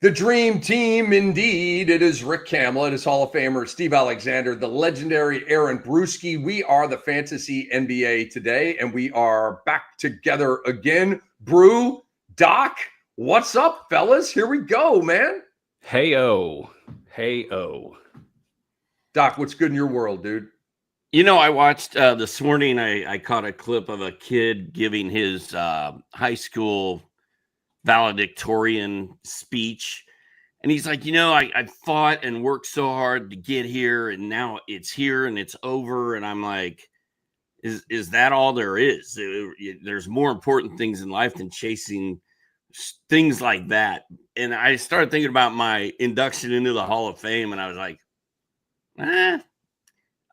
The dream team, indeed. It is Rick Kamla, it is Hall of Famer Steve Alexander, the legendary Aaron Bruski. We are the Fantasy NBA today, and we are back together again. Brew, Doc, what's up, fellas? Here we go, man. Hey-o. Hey-o. Doc, what's good in your world, dude? You know, I watched this morning, I caught a clip of a kid giving his high school valedictorian speech. And he's like, I fought and worked so hard to get here, and now it's here and it's over. And I'm like, is that all there is? There's more important things in life than chasing things like that. And I started thinking about my induction into the Hall of Fame, and I was like, I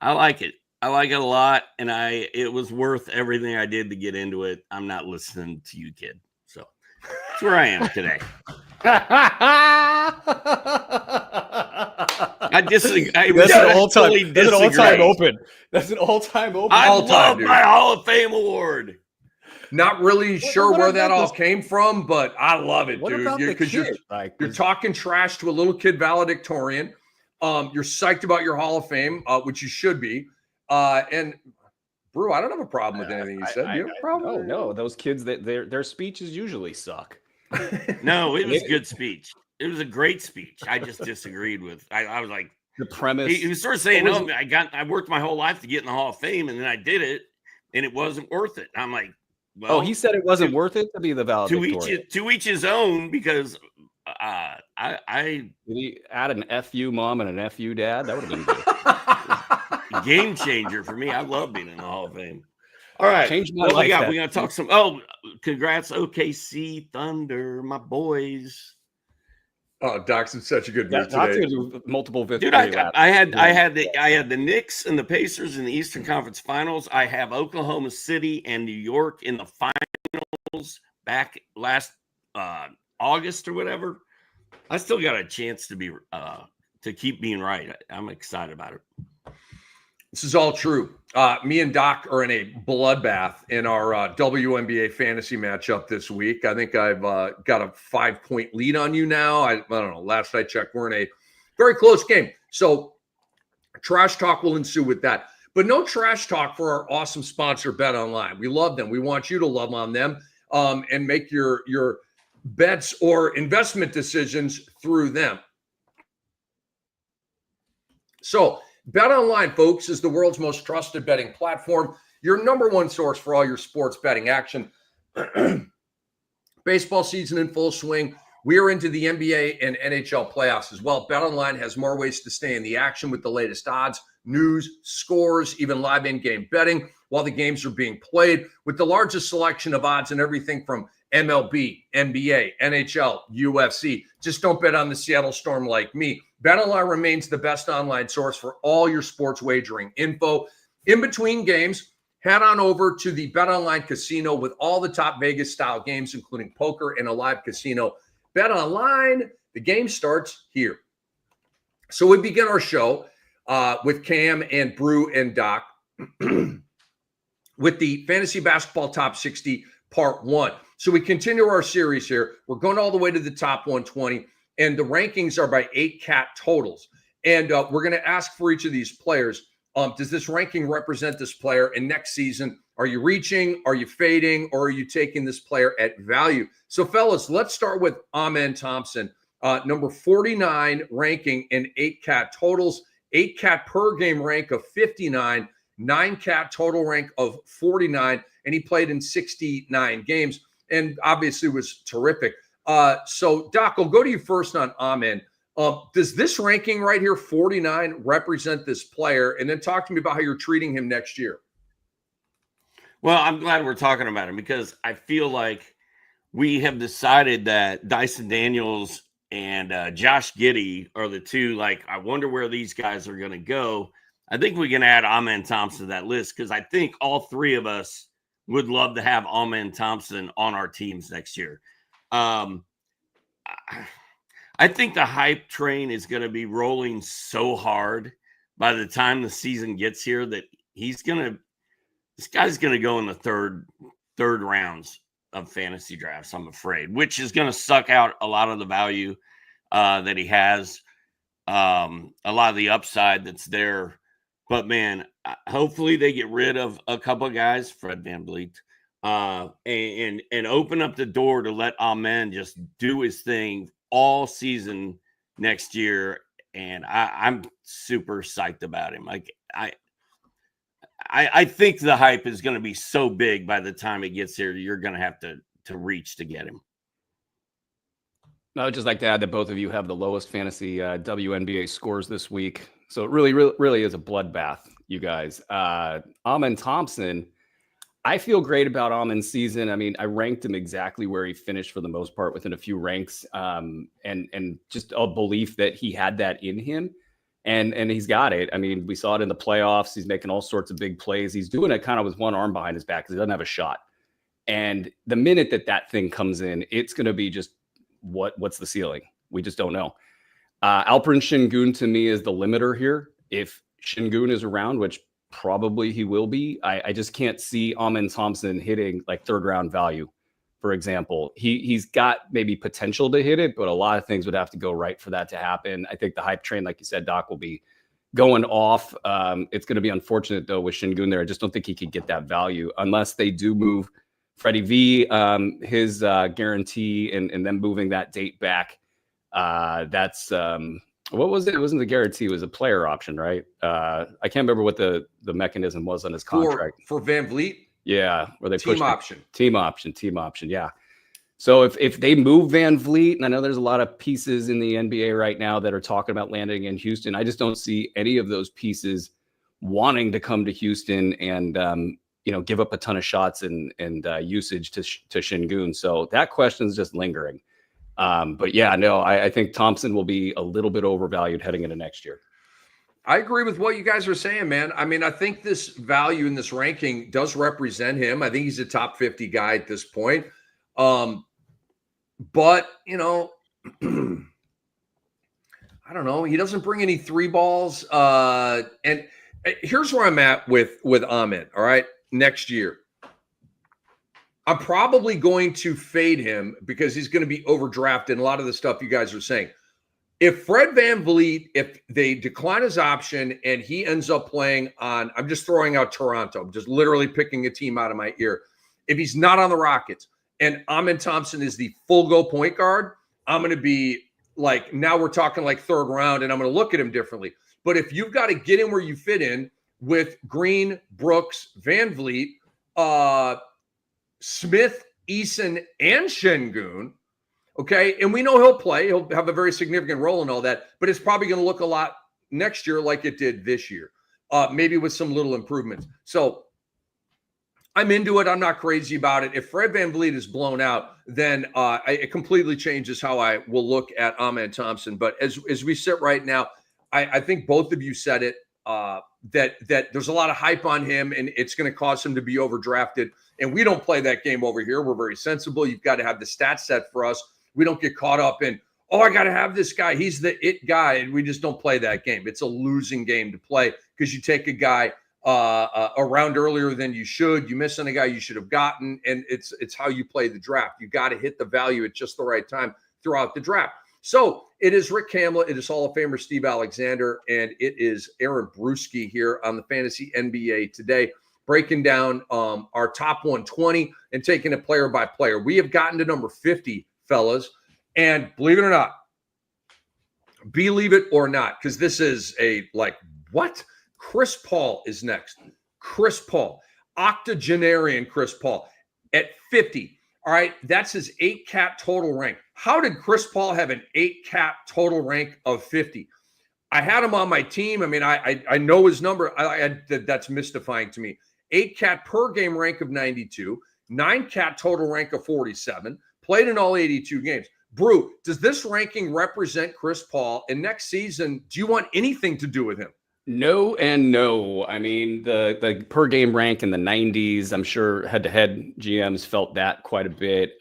like it. I like it a lot, and it was worth everything I did to get into it. I'm not listening to you, kid. So that's where I am today. I disagree. That's an all-time open. That's an all-time open. I love my Hall of Fame award. Not really sure where that all came from, but I love it, dude. Because you're talking trash to a little kid valedictorian. You're psyched about your Hall of Fame, which you should be. And Brew, I don't have a problem with anything you said. Do you have a problem? No, those kids, their speeches usually suck. No, it was a good speech. It was a great speech. I just disagreed with. I was like, the premise. He was sort of saying, I worked my whole life to get in the Hall of Fame, and then I did it, and it wasn't worth it. I'm like, well, he said it wasn't worth it to be the valedictorian. To each his own, because did he add an FU mom and an FU dad? That would have been good. Game changer for me. I love being in the Hall of Fame. All right. Changed my life. We're going to talk some. Congrats, OKC Thunder, my boys. Oh, Doc's in such a good mood today. Do multiple victories. Dude, I had the Knicks and the Pacers in the Eastern Conference Finals. I have Oklahoma City and New York in the finals back last August or whatever. I still got a chance to keep being right. I'm excited about it. This is all true. Me and Doc are in a bloodbath in our WNBA fantasy matchup this week. I think I've got a 5-point lead on you now. I don't know. Last I checked, we're in a very close game. So trash talk will ensue with that. But no trash talk for our awesome sponsor, Bet Online. We love them. We want you to love on them and make your bets or investment decisions through them. So Bet Online, folks, is the world's most trusted betting platform, your number one source for all your sports betting action. Baseball season in full swing. We are into the NBA and NHL playoffs as well. Bet Online has more ways to stay in the action with the latest odds, news, scores, even live in-game betting while the games are being played, with the largest selection of odds and everything from MLB, NBA, NHL, UFC. Just don't bet on the Seattle Storm like me. BetOnline remains the best online source for all your sports wagering info. In between games, head on over to the BetOnline casino with all the top Vegas-style games, including poker and a live casino. BetOnline, the game starts here. So we begin our show with Cam and Brew and Doc with the Fantasy Basketball Top 60 Part 1. So we continue our series here. We're going all the way to the top 120, and the rankings are by 8 cat totals. And we're going to ask for each of these players, does this ranking represent this player? And next season, are you reaching, are you fading, or are you taking this player at value? So, fellas, let's start with Amen Thompson, number 49 ranking in 8 cat totals, 8 cat per game rank of 59, 9 cat total rank of 49, and he played in 69 games. And obviously was terrific. So, Doc, I'll go to you first on Amen. Does this ranking right here, 49, represent this player? And then talk to me about how you're treating him next year. Well, I'm glad we're talking about him because I feel like we have decided that Dyson Daniels and Josh Giddey are the two. Like, I wonder where these guys are going to go. I think we can add Amen Thompson to that list because I think all three of us would love to have Amen Thompson on our teams next year. I think the hype train is going to be rolling so hard by the time the season gets here that this guy's going to go in the third rounds of fantasy drafts, I'm afraid, which is going to suck out a lot of the value that he has, a lot of the upside that's there. But man, hopefully they get rid of a couple of guys, Fred VanVleet, and open up the door to let Amen just do his thing all season next year. And I'm super psyched about him. Like I think the hype is going to be so big by the time it gets here, you're going to have to reach to get him. I would just like to add that both of you have the lowest fantasy WNBA scores this week. So it really is a bloodbath, you guys. Amen Thompson, I feel great about Amen's season. I mean, I ranked him exactly where he finished for the most part, within a few ranks, and just a belief that he had that in him. And he's got it. I mean, we saw it in the playoffs. He's making all sorts of big plays. He's doing it kind of with one arm behind his back because he doesn't have a shot. And the minute that thing comes in, it's going to be just what's the ceiling? We just don't know. Alperen Şengün to me is the limiter here. If Şengün is around, which probably he will be, I just can't see Amen Thompson hitting like third round value, for example. He's got maybe potential to hit it, but a lot of things would have to go right for that to happen. I think the hype train, like you said, Doc, will be going off. It's going to be unfortunate though with Şengün there. I just don't think he could get that value unless they do move Freddie V, his guarantee, and then moving that date back. That's what was it? It wasn't the guarantee; it was a player option, right? I can't remember what the mechanism was on his contract for VanVleet. Yeah, where they team option. Team option. Yeah. So if they move VanVleet, and I know there's a lot of pieces in the NBA right now that are talking about landing in Houston, I just don't see any of those pieces wanting to come to Houston and give up a ton of shots and usage to Şengün. So that question is just lingering. But yeah, no, I think Thompson will be a little bit overvalued heading into next year. I agree with what you guys are saying, man. I mean, I think this value in this ranking does represent him. I think he's a top 50 guy at this point. But, I don't know. He doesn't bring any three balls. And here's where I'm at with Amen, all right, next year. I'm probably going to fade him because he's going to be overdrafted and a lot of the stuff you guys are saying. If Fred VanVleet, if they decline his option and he ends up playing on, I'm just throwing out Toronto, I'm just literally picking a team out of my ear. If he's not on the Rockets and Amen Thompson is the full go point guard, I'm going to be like, now we're talking like third round and I'm going to look at him differently. But if you've got to get in where you fit in with Green, Brooks, VanVleet, Smith, Eason, and Şengün, okay, and we know he'll play. He'll have a very significant role in all that, but it's probably going to look a lot next year like it did this year, maybe with some little improvements. So I'm into it. I'm not crazy about it. If Fred VanVleet is blown out, then it completely changes how I will look at Amen Thompson. But as we sit right now, I think both of you said it, that there's a lot of hype on him, and it's going to cause him to be overdrafted. And we don't play that game over here. We're very sensible. You've got to have the stat set for us. We don't get caught up in, I got to have this guy. He's the it guy. And we just don't play that game. It's a losing game to play because you take a guy around earlier than you should. You miss on a guy you should have gotten. And it's how you play the draft. You got to hit the value at just the right time throughout the draft. So it is Rick Kamla. It is Hall of Famer Steve Alexander. And it is Aaron Bruski here on the Fantasy NBA today, breaking down our top 120 and taking it player by player. We have gotten to number 50, fellas. And believe it or not, because this is what? Chris Paul is next. Chris Paul, octogenarian Chris Paul at 50. All right, that's his 8-cat total rank. How did Chris Paul have an 8-cat total rank of 50? I had him on my team. I mean, I know his number. That's mystifying to me. 8-cat per game rank of 92, 9-cat total rank of 47, played in all 82 games. Brew, does this ranking represent Chris Paul? And next season, do you want anything to do with him? No and no. I mean, the per game rank in the 90s, I'm sure head-to-head GMs felt that quite a bit.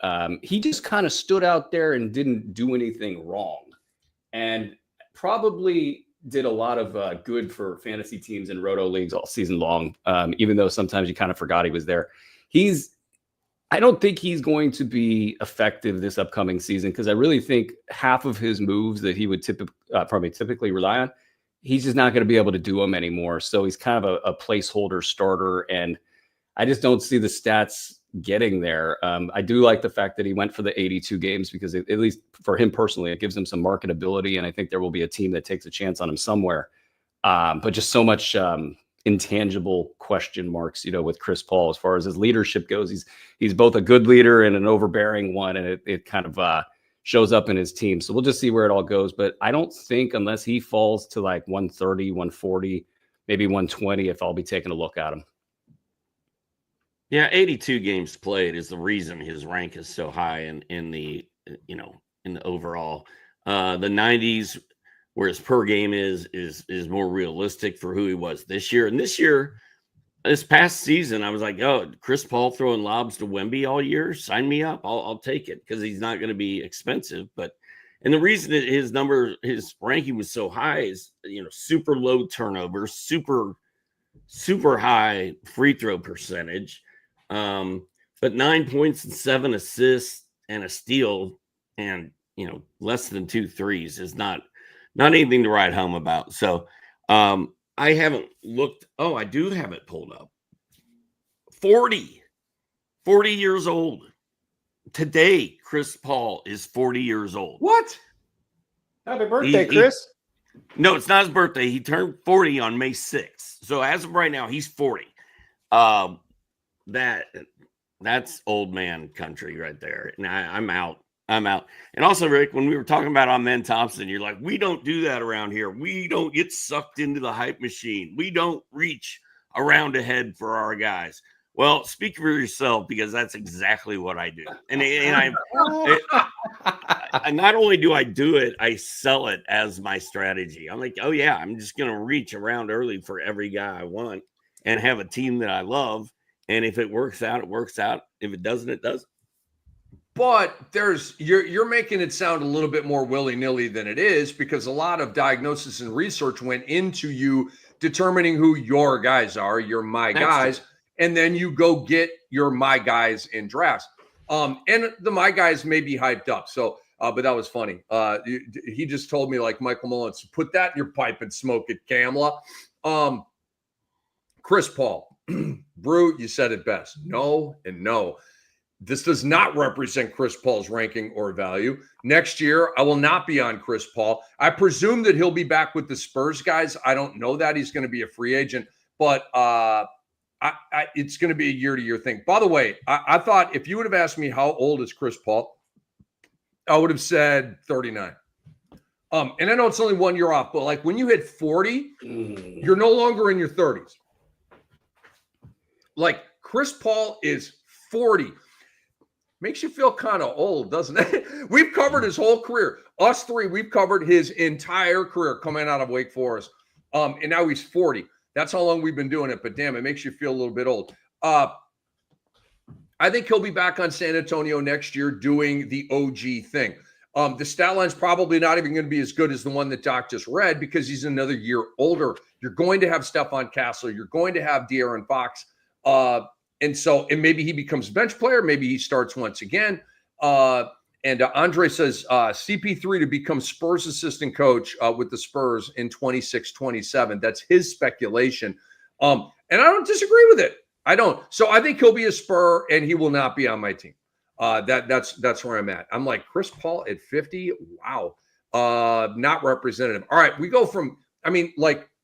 He just kind of stood out there and didn't do anything wrong. And probably did a lot of good for fantasy teams and roto leagues all season long, even though sometimes you kind of forgot he was there. He's I don't think he's going to be effective this upcoming season because I really think half of his moves that he would typically rely on, he's just not going to be able to do them anymore. So he's kind of a placeholder starter, and I just don't see the stats getting there. I do like the fact that he went for the 82 games because at least for him personally, it gives him some marketability, and I think there will be a team that takes a chance on him somewhere. But just so much intangible question marks, with Chris Paul as far as his leadership goes. He's both a good leader and an overbearing one, and it kind of shows up in his team. So we'll just see where it all goes. But I don't think unless he falls to like 130, 140, maybe 120, if I'll be taking a look at him. Yeah, 82 games played is the reason his rank is so high in the overall. The 90s, where his per game is more realistic for who he was this year. And this past season, I was like, oh, Chris Paul throwing lobs to Wemby all year, sign me up. I'll take it because he's not going to be expensive. And the reason that his ranking was so high is, super low turnovers, super high free throw percentage. But 9 points and 7 assists and a steal and, less than 2 threes is not anything to write home about. So I haven't looked. Oh, I do have it pulled up. 40 years old. Today, Chris Paul is 40 years old. What? Happy birthday, Chris. No, it's not his birthday. He turned 40 on May 6th. So as of right now, he's 40. That's old man country right there. And I'm out. And also, Rick, when we were talking about Amen Thompson, you're like, we don't do that around here. We don't get sucked into the hype machine. We don't reach around ahead for our guys. Well, speak for yourself, because that's exactly what I do. And I not only do I do it, I sell it as my strategy. I'm like, oh yeah, I'm just going to reach around early for every guy I want and have a team that I love. And if it works out, it works out. If it doesn't, it doesn't. But you're making it sound a little bit more willy-nilly than it is, because a lot of diagnosis and research went into you determining who your guys are, your my guys, and then you go get your my guys in drafts. And the my guys may be hyped up. So, but that was funny. He just told me, like Michael Mullins, put that in your pipe and smoke it, Kamla. Chris Paul, Brew, you said it best. No and no. This does not represent Chris Paul's ranking or value. Next year, I will not be on Chris Paul. I presume that he'll be back with the Spurs guys. I don't know that. He's going to be a free agent, but it's going to be a year-to-year thing. By the way, I thought if you would have asked me how old is Chris Paul, I would have said 39. And I know it's only 1 year off, but like when you hit 40, you're no longer in your 30s. Like Chris Paul is 40. Makes you feel kind of old, doesn't it? We've covered his whole career. Us three, we've covered his entire career coming out of Wake Forest. And now he's 40. That's how long we've been doing it. But damn, it makes you feel a little bit old. I think he'll be back on San Antonio next year doing the OG thing. The stat line's probably not even going to be as good as the one that Doc just read, because he's another year older. You're going to have Stephon Castle. You're going to have De'Aaron Fox. And maybe he becomes a bench player. Maybe he starts once again. And Andre says CP3 to become Spurs assistant coach with the Spurs in 26-27. That's his speculation. And I don't disagree with it. I don't. So I think he'll be a Spur, and he will not be on my team. That's where I'm at. I'm like, Chris Paul at 50. Wow. Not representative. All right. We go from,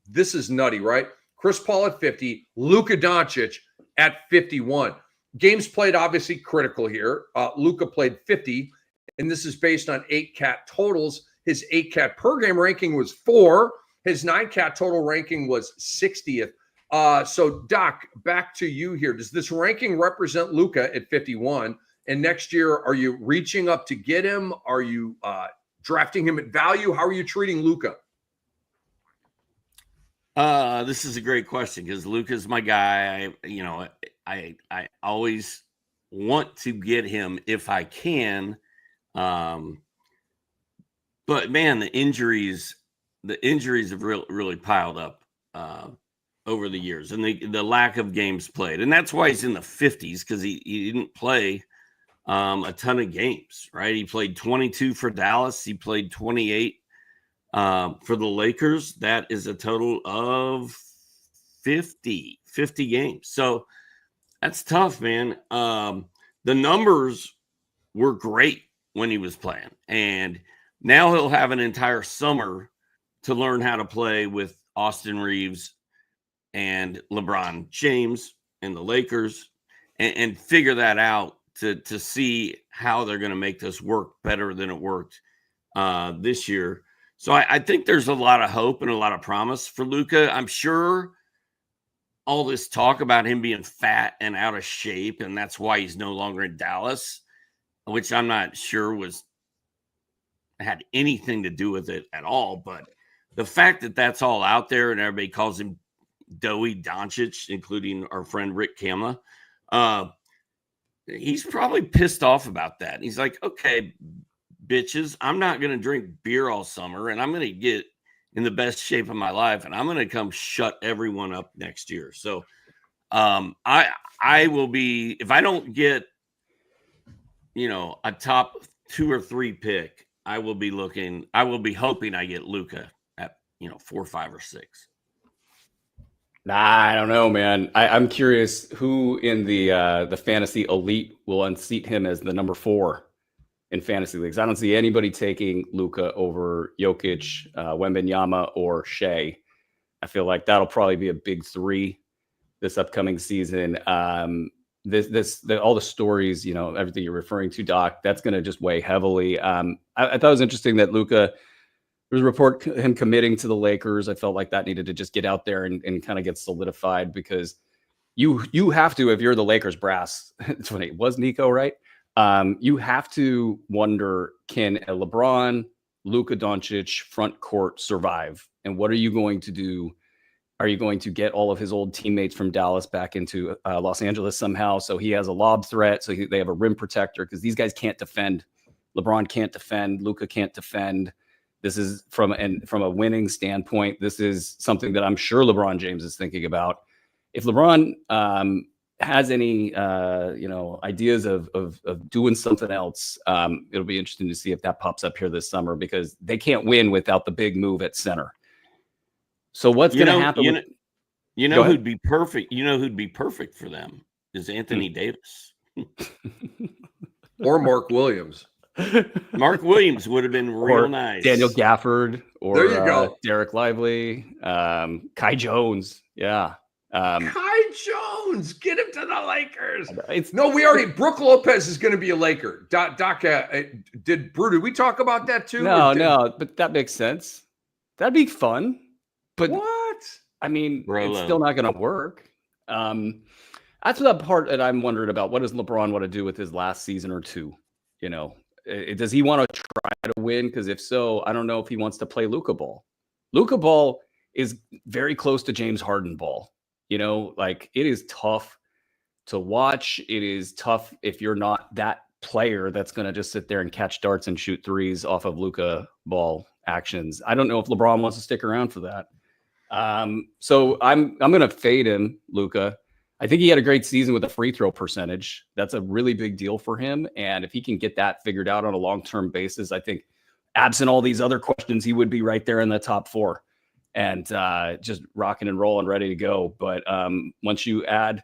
this is nutty, right? Chris Paul at 50, Luka Doncic at 51. Games played, obviously critical here. Luka played 50, and this is based on 8-cat totals. His 8-cat per game ranking was 4. His 9-cat total ranking was 60th. So, Doc, back to you here. Does this ranking represent Luka at 51? And next year, are you reaching up to get him? Are you drafting him at value? How are you treating Luka? This is a great question, because Luka's my guy. I always want to get him if I can. But man, the injuries have really piled up over the years and the lack of games played. And that's why he's in the 50s, because he didn't play a ton of games, right? He played 22 for Dallas. He played 28 for the Lakers. That is a total of 50 games. So that's tough, man. The numbers were great when he was playing. And now he'll have an entire summer to learn how to play with Austin Reeves and LeBron James and the Lakers and figure that out to see how they're going to make this work better than it worked this year. So I think there's a lot of hope and a lot of promise for Luka. I'm sure all this talk about him being fat and out of shape, and that's why he's no longer in Dallas, which I'm not sure had anything to do with it at all. But the fact that that's all out there and everybody calls him Doughy Doncic, including our friend Rick Kamla, he's probably pissed off about that. He's like, okay, bitches, I'm not going to drink beer all summer, and I'm going to get in the best shape of my life, and I'm going to come shut everyone up next year. So I will be, if I don't get, a top 2 or 3 pick, I will be hoping I get Luka at, 4, 5, or 6. Nah, I don't know, man. I'm curious who in the fantasy elite will unseat him as the number 4 in fantasy leagues. I don't see anybody taking Luka over Jokic, Wembanyama, or Shea. I feel like that'll probably be a big 3 this upcoming season. All the stories, everything you're referring to, Doc, that's going to just weigh heavily. I thought it was interesting that Luka, there was a report him committing to the Lakers. I felt like that needed to just get out there and kind of get solidified, because you have to, if you're the Lakers brass, it's funny, it was Nico, right? You have to wonder, can a LeBron, Luka Doncic front court survive? And what are you going to do? Are you going to get all of his old teammates from Dallas back into Los Angeles somehow, so he has a lob threat, so they have a rim protector? Because these guys can't defend. LeBron can't defend. Luka can't defend. This is from a winning standpoint. This is something that I'm sure LeBron James is thinking about. If LeBron has any ideas of doing something else, it'll be interesting to see if that pops up here this summer, because they can't win without the big move at center. So what's going to happen? Who'd be perfect? Who'd be perfect for them is Anthony Davis or Mark Williams. Mark Williams would have been real nice. Daniel Gafford, or there you go. Derek Lively, Kai Jones. Yeah. Kai Jones, get him to the Lakers. Brooke Lopez is going to be a Laker. Doc, did we talk about that too? No, but that makes sense. That'd be fun. But what? I mean, Rolo. It's still not going to work. That's the part that I'm wondering about. What does LeBron want to do with his last season or two? Does he want to try to win? Because if so, I don't know if he wants to play Luka ball. Luka ball is very close to James Harden ball. It is tough to watch. It is tough if you're not that player that's going to just sit there and catch darts and shoot threes off of Luka ball actions. I don't know if LeBron wants to stick around for that. So I'm going to fade him, Luka. I think he had a great season with a free throw percentage. That's a really big deal for him. And if he can get that figured out on a long-term basis, I think absent all these other questions, he would be right there in the top 4 and just rocking and rolling, ready to go. But once you add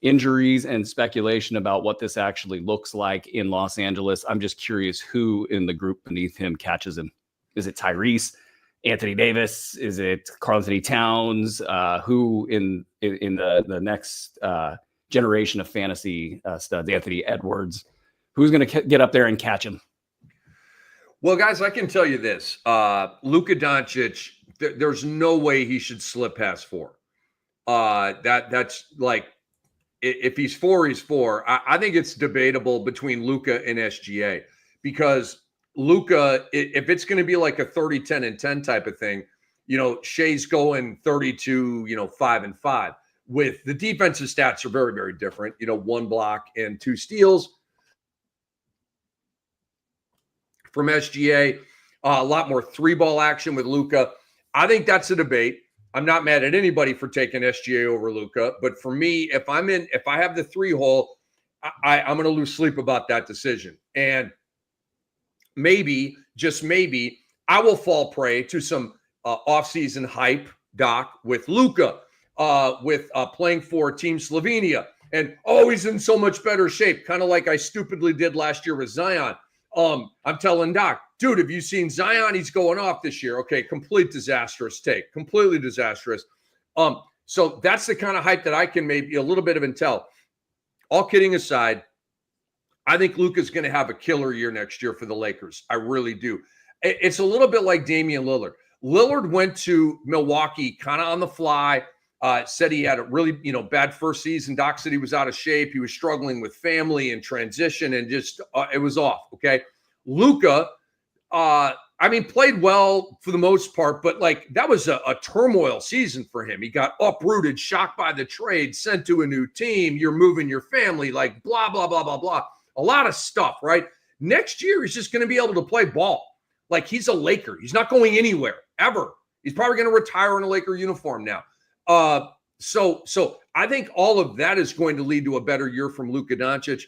injuries and speculation about what this actually looks like in Los Angeles, I'm just curious who in the group beneath him catches him. Is it Tyrese, Anthony Davis? Is it Karl-Anthony Towns? Who in the next generation of fantasy studs, Anthony Edwards? Who's going to get up there and catch him? Well, guys, I can tell you this. Luka Doncic, there's no way he should slip past 4. That's like, if he's 4, he's 4. I think it's debatable between Luka and SGA, because Luka, if it's going to be like a 30, 10, and 10 type of thing, Shea's going 32, 5 and 5. With the defensive stats are very, very different. 1 block and 2 steals from SGA. A lot more 3-ball action with Luka. I think that's a debate. I'm not mad at anybody for taking SGA over Luka, but for me, if I have the 3-hole, I'm going to lose sleep about that decision. And maybe, just maybe, I will fall prey to some offseason hype, Doc, with Luka, with playing for Team Slovenia. And, he's in so much better shape, kind of like I stupidly did last year with Zion. I'm telling Doc, dude, have you seen Zion? He's going off this year. Okay, complete disastrous take, completely disastrous. So that's the kind of hype that I can maybe a little bit of intel. All kidding aside, I think Luka's going to have a killer year next year for the Lakers. I really do. It's a little bit like Damian Lillard. Lillard went to Milwaukee kind of on the fly, said he had a really, bad first season. Doc said he was out of shape. He was struggling with family and transition and just, it was off. Okay. Luka, played well for the most part, but that was a turmoil season for him. He got uprooted, shocked by the trade, sent to a new team. You're moving your family, blah, blah, blah, blah, blah. A lot of stuff, right? Next year, he's just going to be able to play ball. He's a Laker. He's not going anywhere, ever. He's probably going to retire in a Laker uniform now. So I think all of that is going to lead to a better year from Luka Doncic.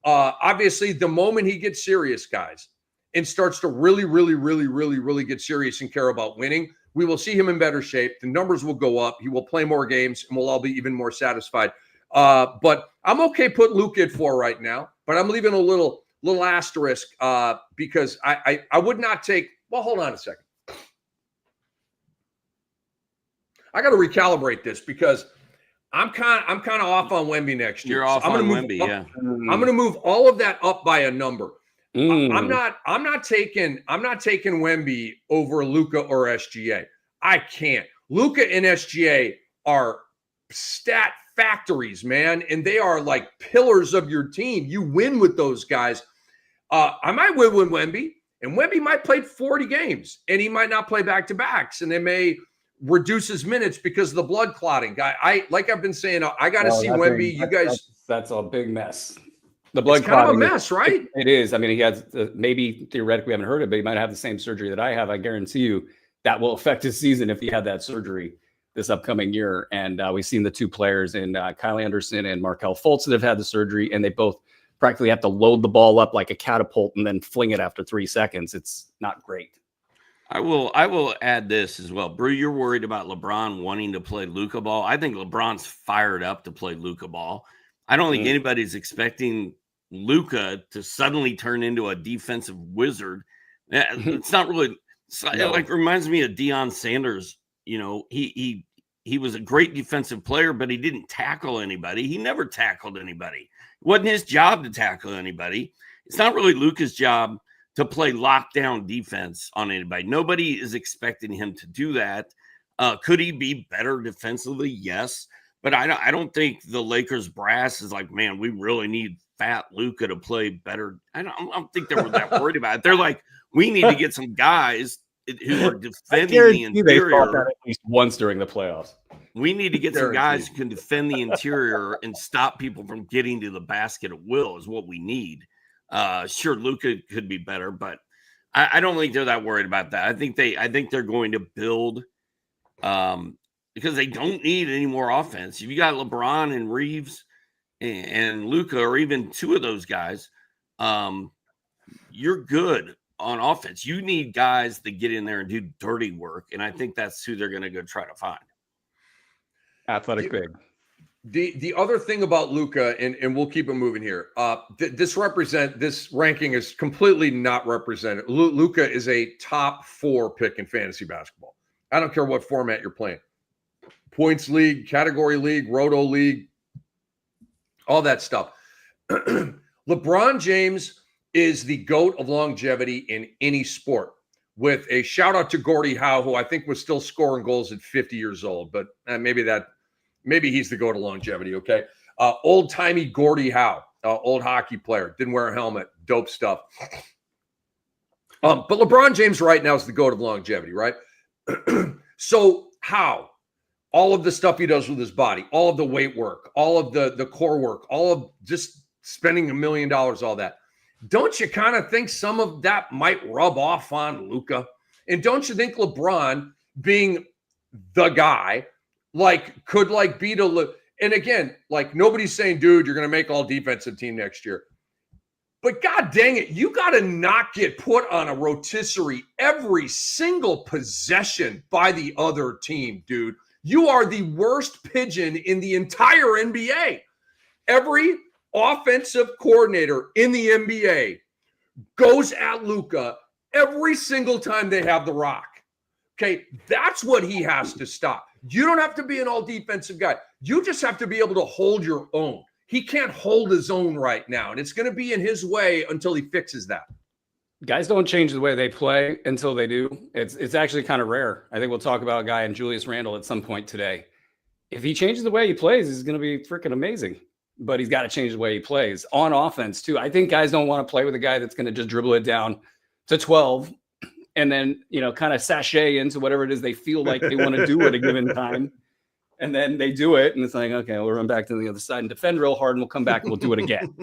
Obviously, the moment he gets serious, guys, and starts to really, really, really, really, really get serious and care about winning, we will see him in better shape. The numbers will go up. He will play more games, and we'll all be even more satisfied. But I'm okay putting Luka at 4 right now, but I'm leaving a little asterisk because I would not take. Well, hold on a second. I got to recalibrate this because I'm kind of off on Wemby next year. You're off on Wemby, yeah. I'm going to move all of that up by a number. I'm not taking Wemby over Luka or SGA. I can't. Luka and SGA are stat factories, man, and they are like pillars of your team. You win with those guys. I might win with Wemby, and Wemby might play 40 games, and he might not play back-to-backs, and they may reduce his minutes because of the blood clotting. Like I've been saying, I got to see Wemby. You guys, that's a big mess. The blood clotting, kind of a clotting mess, right? It is. I mean, he has maybe theoretically, we haven't heard it, but he might have the same surgery that I have. I guarantee you that will affect his season if he had that surgery this upcoming year. And we've seen the two players in Kyle Anderson and Markelle Fultz that have had the surgery, and they both practically have to load the ball up like a catapult and then fling it after 3 seconds. It's not great. I will add this as well. Brew, you're worried about LeBron wanting to play Luka ball. I think LeBron's fired up to play Luka ball. I don't think anybody's expecting Luka to suddenly turn into a defensive wizard. It's not really it reminds me of Deion Sanders. He was a great defensive player, but he didn't tackle anybody. He never tackled anybody. It wasn't his job to tackle anybody. It's not really Luka's job to play lockdown defense on anybody. Nobody is expecting him to do that. Could he be better defensively? Yes. But I don't think the Lakers brass is like, man, we really need fat Luka to play better. I don't think they were that worried about it. They're like, we need to get some guys who are defending the interior. They thought that at least once during the playoffs. We need to get some guys who can defend the interior and stop people from getting to the basket at will is what we need. Sure, Luka could be better, but I don't think they're that worried about that. I think they're going to build because they don't need any more offense. If you got LeBron and Reeves and Luka, or even two of those guys, you're good on offense. You need guys that get in there and do dirty work, and I think that's who they're going to go try to find. Athletic big. The other thing about Luka, and we'll keep it moving here. This ranking is completely not represented. Luka is a top 4 pick in fantasy basketball. I don't care what format you're playing. Points league, category league, roto league, all that stuff. LeBron James is the GOAT of longevity in any sport, with a shout out to Gordie Howe, who I think was still scoring goals at 50 years old, but maybe he's the GOAT of longevity. Okay. Old timey Gordie Howe, old hockey player, didn't wear a helmet, dope stuff. But LeBron James right now is the GOAT of longevity, right? So how? All of the stuff he does with his body, all of the weight work, all of the core work, all of just spending $1 million, all that. Don't you kind of think some of that might rub off on Luka? And don't you think LeBron being the guy, like could like beat and again, like nobody's saying, dude, you're going to make all defensive team next year. But God dang it, you got to not get put on a rotisserie every single possession by the other team, dude. You are the worst pigeon in the entire NBA. Every offensive coordinator in the NBA goes at Luka every single time they have the rock. Okay, that's what he has to stop. You don't have to be an all defensive guy. You just have to be able to hold your own. He can't hold his own right now, and it's going to be in his way until he fixes that. Guys don't change the way they play until they do. It's actually kind of rare. I think we'll talk about a guy in Julius Randle at some point today. If he changes the way he plays, he's going to be freaking amazing. But he's got to change the way he plays on offense too. I think guys don't want to play with a guy that's going to just dribble it down to 12 and then, kind of sashay into whatever it is they feel like they want to do at a given time. And then they do it, and it's like, okay, we'll run back to the other side and defend real hard, and we'll come back and we'll do it again.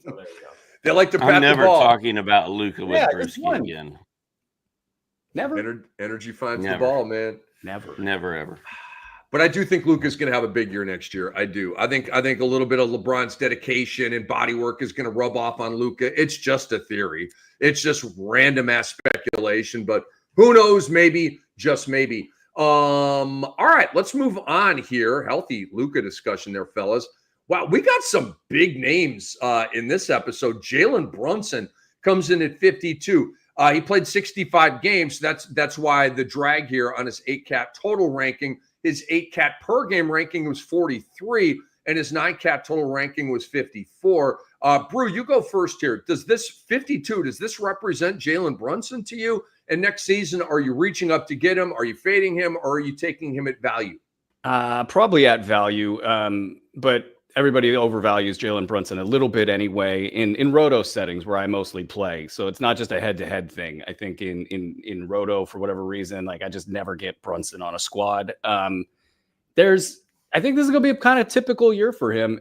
So there you go. They like to pat I'm never the ball. talking about Luka with Bruski again. Never. Energy finds the ball, man. Never, ever. But I do think Luka's going to have a big year next year. I do. I think a little bit of LeBron's dedication and body work is going to rub off on Luka. It's just a theory. It's just random ass speculation, but who knows? Maybe, just maybe. All right, let's move on here. Healthy Luka discussion there, fellas. Wow, we got some big names in this episode. Jalen Brunson comes in at 52. He played 65 games. That's why the drag here on his 8-cat total ranking. His 8-cat per game ranking was 43, and his 9-cat total ranking was 54. Brew, you go first here. Does this 52, does this represent Jalen Brunson to you? And next season, are you reaching up to get him? Are you fading him? Or are you taking him at value? Probably at value, but everybody overvalues Jalen Brunson a little bit anyway in roto settings where I mostly play. So it's not just a head-to-head thing. I think in roto, for whatever reason, like I just never get Brunson on a squad. I think this is going to be a kind of typical year for him.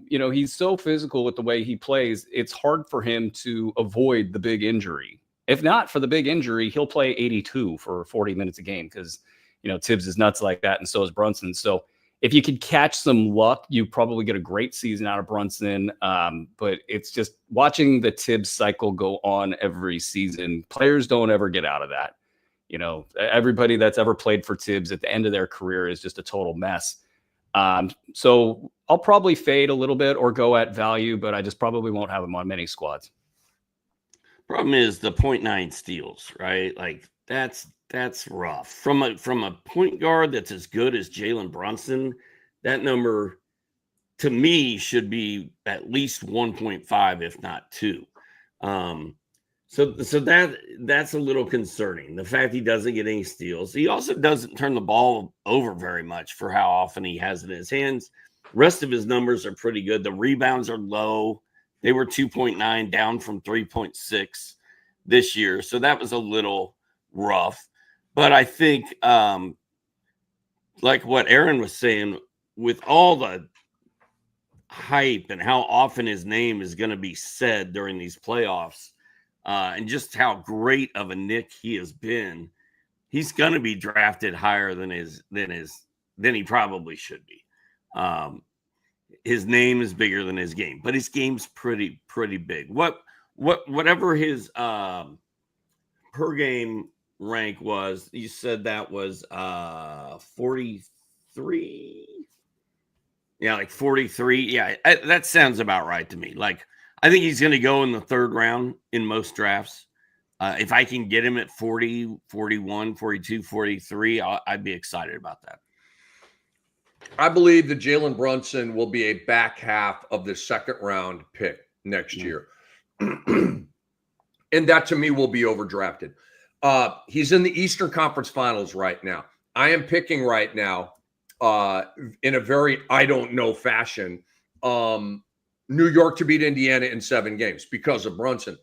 He's so physical with the way he plays. It's hard for him to avoid the big injury. If not for the big injury, he'll play 82 for 40 minutes a game because, Tibbs is nuts like that, and so is Brunson. So if you could catch some luck, you probably get a great season out of Brunson. But it's just watching the Tibbs cycle go on every season. Players don't ever get out of that. Everybody that's ever played for Tibbs at the end of their career is just a total mess. So I'll probably fade a little bit or go at value, but I just probably won't have him on many squads. Problem is the 0.9 steals, right? Like that's rough. From a point guard that's as good as Jalen Brunson, that number to me should be at least 1.5, if not 2. So that's a little concerning. The fact he doesn't get any steals. He also doesn't turn the ball over very much for how often he has it in his hands. Rest of his numbers are pretty good. The rebounds are low. They were 2.9 down from 3.6 this year. So that was a little rough. But I think, like what Aaron was saying, with all the hype and how often his name is going to be said during these playoffs, and just how great of a Knick he has been, he's going to be drafted higher than he probably should be. His name is bigger than his game, but his game's pretty big. Whatever his per game rank was, you said that was 43. Yeah, like 43. Yeah, that sounds about right to me. Like I think he's going to go in the third round in most drafts. If I can get him at 40, 41, 42, 43, I'd be excited about that. I believe that Jalen Brunson will be a back half of the second round pick next year. And that to me will be overdrafted. He's in the Eastern Conference Finals right now. I am picking right now in a very I don't know fashion New York to beat Indiana in 7 games because of Brunson.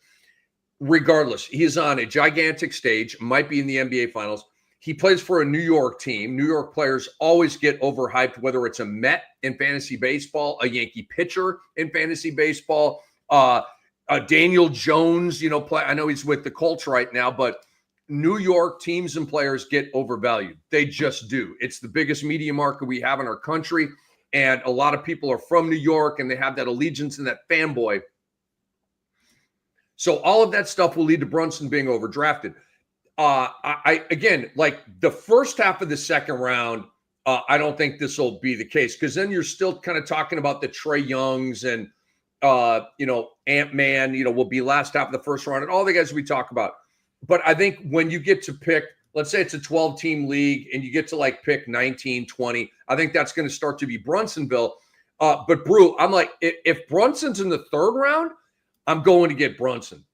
Regardless, he is on a gigantic stage, might be in the NBA Finals. He plays for a New York team. New York players always get overhyped, whether it's a Met in fantasy baseball, a Yankee pitcher in fantasy baseball, Daniel Jones, play. I know he's with the Colts right now, but New York teams and players get overvalued. They just do. It's the biggest media market we have in our country. And a lot of people are from New York and they have that allegiance and that fanboy. So all of that stuff will lead to Brunson being overdrafted. I again, like the first half of the second round, I don't think this will be the case because then you're still kind of talking about the Trae Youngs and, Ant-Man, will be last half of the first round and all the guys we talk about. But I think when you get to pick, let's say it's a 12-team league and you get to like pick 19, 20, I think that's going to start to be Brunsonville. But Brew, I'm like, if Brunson's in the third round, I'm going to get Brunson.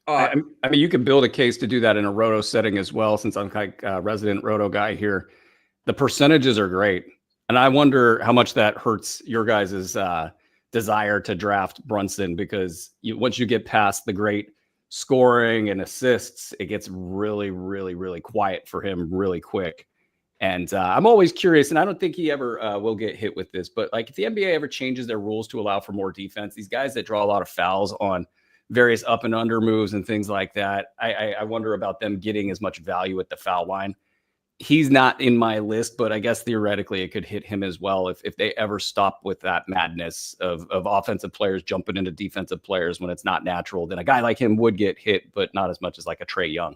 I mean, you could build a case to do that in a roto setting as well, since I'm like a resident roto guy here. The percentages are great. And I wonder how much that hurts your guys' desire to draft Brunson, because once you get past the great scoring and assists, it gets really, really, really quiet for him really quick. And I'm always curious, and I don't think he ever will get hit with this, but like if the NBA ever changes their rules to allow for more defense, these guys that draw a lot of fouls on various up and under moves and things like that, I wonder about them getting as much value at the foul line. He's not in my list, but I guess theoretically it could hit him as well if they ever stop with that madness of offensive players jumping into defensive players when it's not natural. Then a guy like him would get hit, but not as much as like a Trae Young.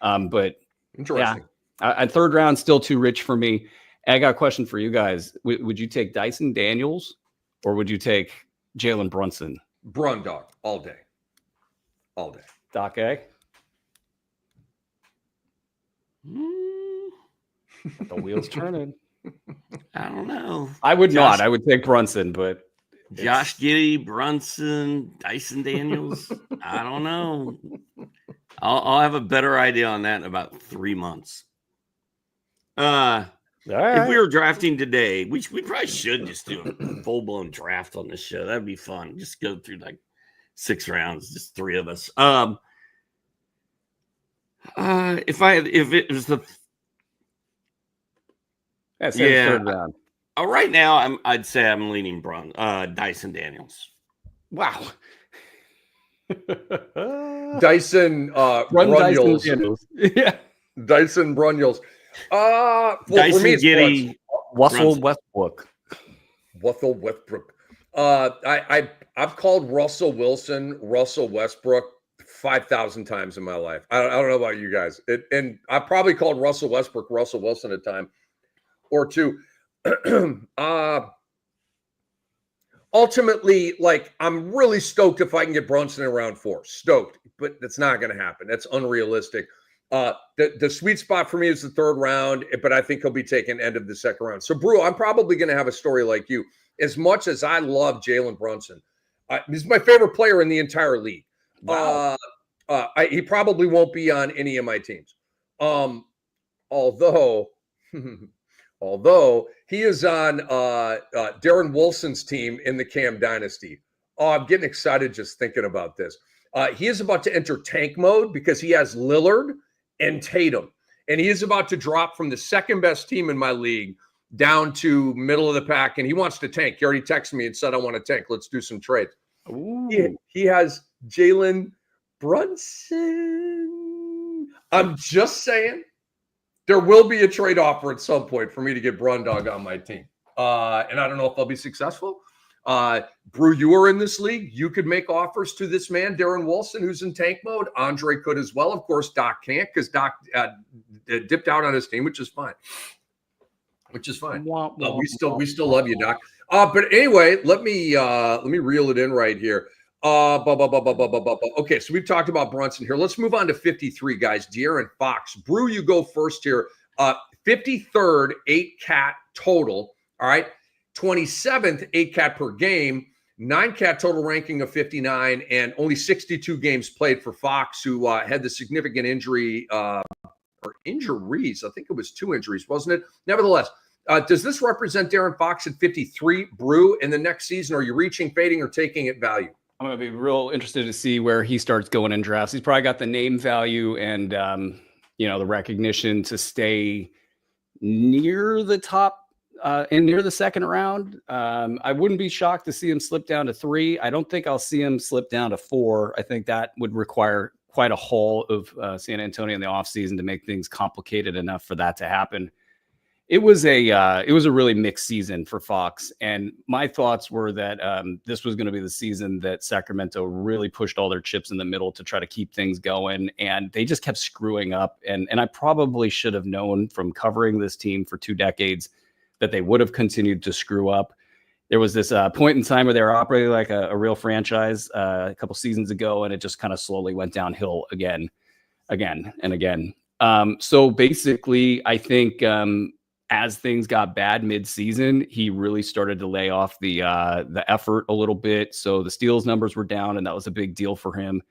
But interesting. Yeah, third round still too rich for me. I got a question for you guys. Would you take Dyson Daniels or would you take Jalen Brunson? Brun dog all day. All day. Doc A? The wheel's turning. I don't know. I would not. I would take Brunson, but Josh Giddey, Brunson, Dyson Daniels. I don't know. I'll have a better idea on that in about 3 months. If we were drafting today, we probably should just do a full-blown draft on this show. That'd be fun. Just go through like 6 rounds, just 3 of us. If it was the third round. Right now I'd say I'm leaning Dyson Daniels. Wow. Dyson Brunyels. Yeah. Dyson Brunyels. Dyson Giddey. Russell Westbrook. Russell Westbrook. I've called Russell Wilson Russell Westbrook 5,000 times in my life. I don't know about you guys. And I probably called Russell Westbrook Russell Wilson a time or two. Ultimately, like, I'm really stoked if I can get Brunson in round 4. Stoked, but that's not going to happen. That's unrealistic. The sweet spot for me is the third round, but I think he'll be taken end of the second round. So, Brew, I'm probably going to have a story like you. As much as I love Jalen Brunson, he's my favorite player in the entire league. Wow. He probably won't be on any of my teams. Although he is on Darren Wolfson's team in the Cam Dynasty. Oh, I'm getting excited just thinking about this. He is about to enter tank mode because he has Lillard and Tatum. And he is about to drop from the second best team in my league down to middle of the pack. And he wants to tank. He already texted me and said, I want to tank. Let's do some trades. He has Jalen Brunson. I'm just saying. There will be a trade offer at some point for me to get Brundog on my team. And I don't know if I'll be successful. Brew, you are in this league. You could make offers to this man, Darren Wolfson, who's in tank mode. Andre could as well. Of course, Doc can't because Doc dipped out on his team, which is fine. We still love you, Doc. But anyway, let me reel it in right here. Okay, so we've talked about Brunson here. Let's move on to 53, guys. De'Aaron Fox. Brew, you go first here. 53rd, 8 cat total. All right. 27th, 8 cat per game. 9 cat total ranking of 59, and only 62 games played for Fox, who had the significant injury or injuries. I think it was 2 injuries, wasn't it? Nevertheless, does this represent De'Aaron Fox at 53, Brew, in the next season? Are you reaching, fading, or taking at value? I'm going to be real interested to see where he starts going in drafts. He's probably got the name value and, the recognition to stay near the top and near the second round. I wouldn't be shocked to see him slip down to 3. I don't think I'll see him slip down to 4. I think that would require quite a haul of San Antonio in the offseason to make things complicated enough for that to happen. It was a really mixed season for Fox, and my thoughts were that this was going to be the season that Sacramento really pushed all their chips in the middle to try to keep things going, and they just kept screwing up. And I probably should have known from covering this team for 2 decades that they would have continued to screw up. There was this point in time where they were operating like a real franchise a couple seasons ago, and it just kind of slowly went downhill again and again. So basically, I think as things got bad mid-season, he really started to lay off the effort a little bit. So the steals numbers were down, and that was a big deal for him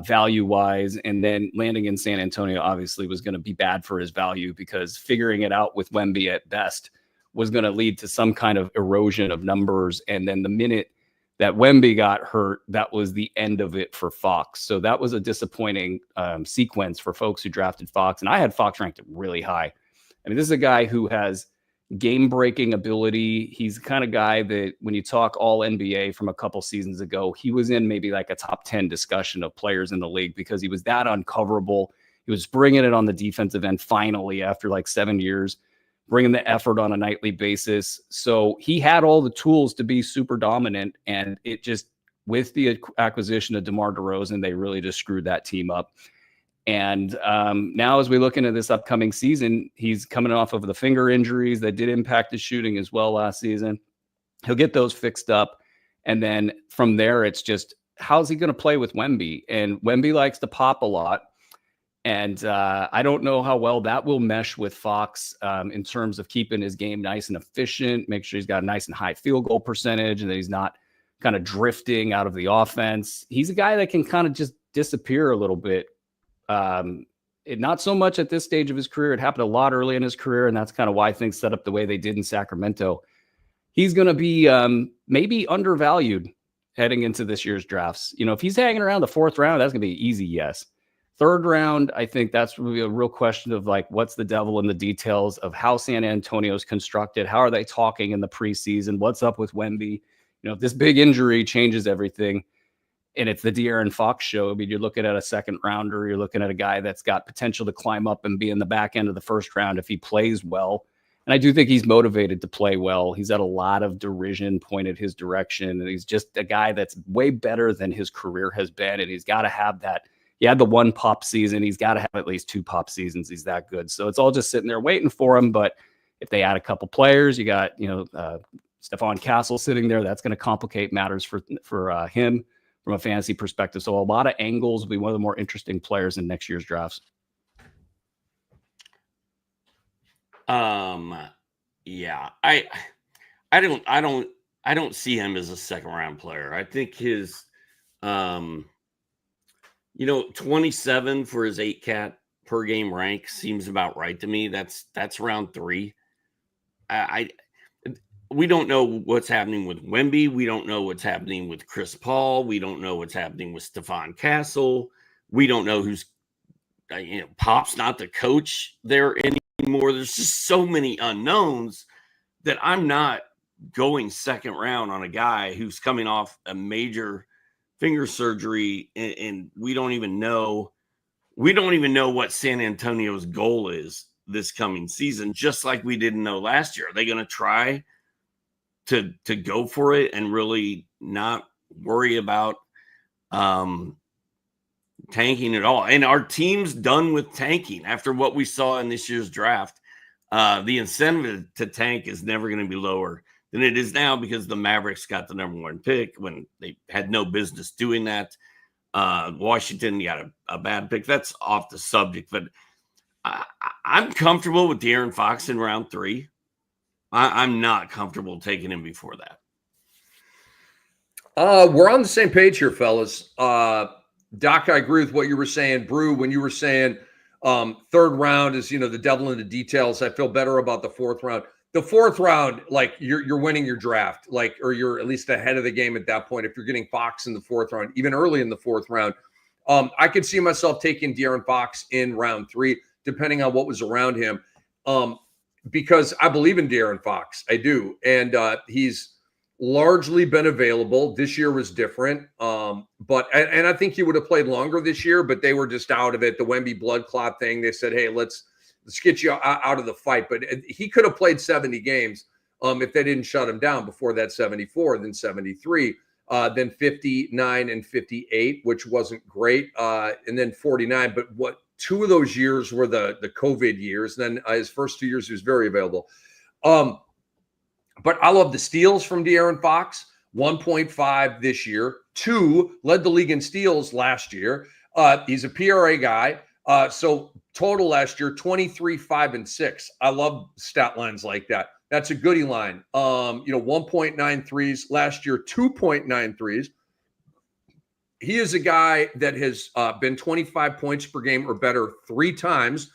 value-wise. And then landing in San Antonio obviously was going to be bad for his value, because figuring it out with Wemby at best was going to lead to some kind of erosion of numbers. And then the minute that Wemby got hurt, that was the end of it for Fox. So that was a disappointing sequence for folks who drafted Fox. And I had Fox ranked really high. I mean, this is a guy who has game-breaking ability. He's the kind of guy that when you talk all NBA from a couple seasons ago, he was in maybe like a top 10 discussion of players in the league, because he was that uncoverable. He was bringing it on the defensive end finally after like 7 years, bringing the effort on a nightly basis. So he had all the tools to be super dominant, and it just, with the acquisition of DeMar DeRozan, they really just screwed that team up. And now as we look into this upcoming season, he's coming off of the finger injuries that did impact his shooting as well last season. He'll get those fixed up. And then from there, it's just, how's he going to play with Wemby? And Wemby likes to pop a lot. And I don't know how well that will mesh with Fox in terms of keeping his game nice and efficient, make sure he's got a nice and high field goal percentage, and that he's not kind of drifting out of the offense. He's a guy that can kind of just disappear a little bit. Not so much at this stage of his career. It happened a lot early in his career, and that's kind of why things set up the way they did in Sacramento. He's going to be maybe undervalued heading into this year's drafts. You know, if he's hanging around the 4th round, that's going to be an easy yes. 3rd round, I think that's really a real question of like, what's the devil in the details of how San Antonio's constructed? How are they talking in the preseason? What's up with Wemby? You know, if this big injury changes everything, and it's the De'Aaron Fox show, I mean, you're looking at a 2nd rounder. You're looking at a guy that's got potential to climb up and be in the back end of the 1st round if he plays well. And I do think he's motivated to play well. He's had a lot of derision pointed his direction, and he's just a guy that's way better than his career has been. And he's got to have that. He had the 1 pop season. He's got to have at least 2 pop seasons. He's that good. So it's all just sitting there waiting for him. But if they add a couple players, you got, Stephon Castle sitting there. That's going to complicate matters for him from a fantasy perspective. So a lot of angles will be one of the more interesting players in next year's drafts. Yeah, I don't see him as a 2nd round player. I think his 27 for his 8 cat per game rank seems about right to me. That's round 3. We don't know what's happening with Wemby. We don't know what's happening with Chris Paul. We don't know what's happening with Stephon Castle. We don't know who's, Pop's not the coach there anymore. There's just so many unknowns that I'm not going 2nd round on a guy who's coming off a major finger surgery, and we don't even know what San Antonio's goal is this coming season, just like we didn't know last year. Are they going to try to go for it and really not worry about tanking at all? And our team's done with tanking after what we saw in this year's draft. The incentive to tank is never going to be lower than it is now, because the Mavericks got the number 1 pick when they had no business doing that. Washington got a bad pick. That's off the subject, but I'm comfortable with De'Aaron Fox in round 3. I'm not comfortable taking him before that. We're on the same page here, fellas. Doc, I agree with what you were saying. Brew, when you were saying 3rd round is, the devil in the details, I feel better about the 4th round. The 4th round, like you're winning your draft, or you're at least ahead of the game at that point. If you're getting Fox in the 4th round, even early in the 4th round, I could see myself taking De'Aaron Fox in round 3, depending on what was around him. Because I believe in De'Aaron Fox. I do. And he's largely been available. This year was different. But I think he would have played longer this year, but they were just out of it. The Wemby blood clot thing. They said, hey, let's get you out of the fight. But he could have played 70 games if they didn't shut him down before that 74, then 73, then 59 and 58, which wasn't great. And then 49. But what 2 of those years were the COVID years. And then his first 2 years, he was very available. But I love the steals from De'Aaron Fox, 1.5 this year. 2, led the league in steals last year. He's a PRA guy. So total last year, 23, 5, and 6. I love stat lines like that. That's a goodie line. 1.93s last year, 2.93s. He is a guy that has been 25 points per game or better 3 times.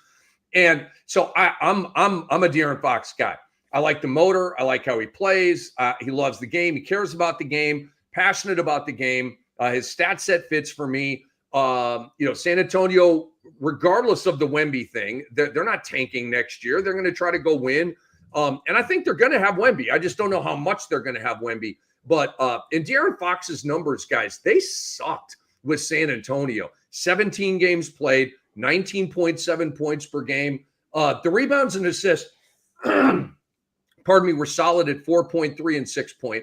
And so I'm a De'Aaron Fox guy. I like the motor. I like how he plays. He loves the game. He cares about the game, passionate about the game. His stat set fits for me. San Antonio, regardless of the Wemby thing, they're not tanking next year. They're going to try to go win. And I think they're going to have Wemby. I just don't know how much they're going to have Wemby. But in De'Aaron Fox's numbers, guys, they sucked with San Antonio. 17 games played, 19.7 points per game. The rebounds and assists, were solid at 4.3 and 6.8.